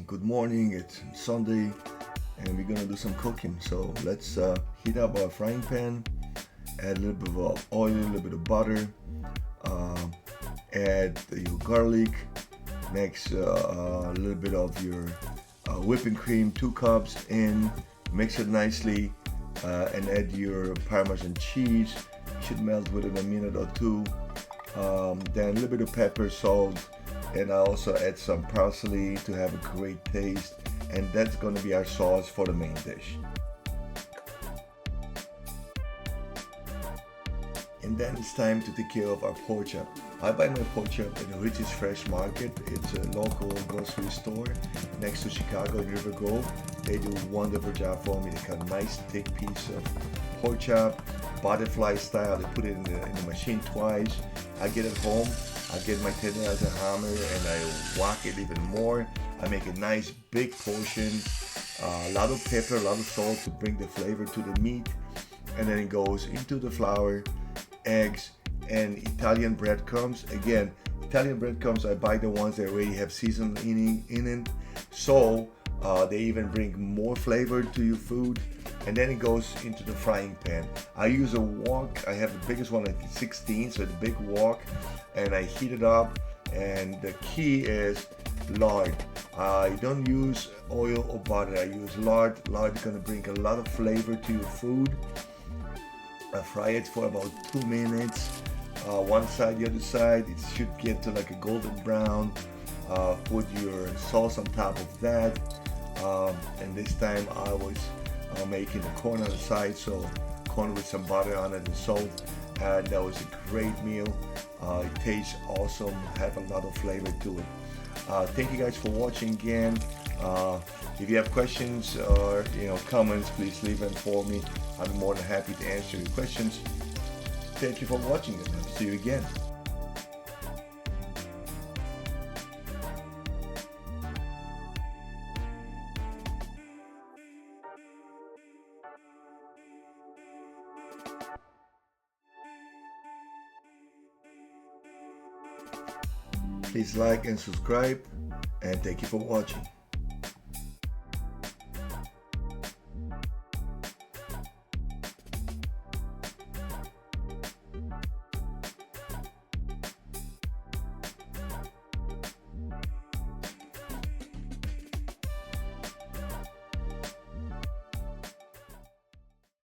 Good morning, it's Sunday and we're gonna do some cooking. So let's heat up our frying pan, add a little bit of oil, a little bit of butter, add your garlic, mix a little bit of your whipping cream, 2 cups in, mix it nicely, and add your Parmesan cheese. It should melt within a minute or two. Then a little bit of pepper, salt, and I also add some parsley to have a great taste, and that's going to be our sauce for the main dish. And then it's time to take care of our pork chop. I buy my pork chop at the Rich's Fresh Market. It's a local grocery store next to Chicago in River Grove. They do a wonderful job for me. They got a nice thick piece of pork chop, butterfly style. They put it in the machine twice. I get it home, I get my tenderizer hammer and I whack it even more. I make a nice big portion, a lot of pepper, a lot of salt to bring the flavor to the meat, and then it goes into the flour, eggs, and Italian breadcrumbs. Again, Italian breadcrumbs, I buy the ones that already have seasoning in it, so they even bring more flavor to your food. And then it goes into the frying pan. I use a wok. I have the biggest one at 16, so the big wok, and I heat it up. And the key is lard. I don't use oil or butter. I use lard. Lard is gonna bring a lot of flavor to your food. I fry it for about 2 minutes. One side, the other side. It should get to like a golden brown. Put your sauce on top of that. And this time I was making the corn on the side, so corn with some butter on it and salt, and that was a great meal. It tastes awesome, have a lot of flavor to it. Thank you guys for watching again. If you have questions or comments, please leave them for me. I'm more than happy to answer your questions. Thank you for watching, and I'll see you again. Please like and subscribe, and thank you for watching.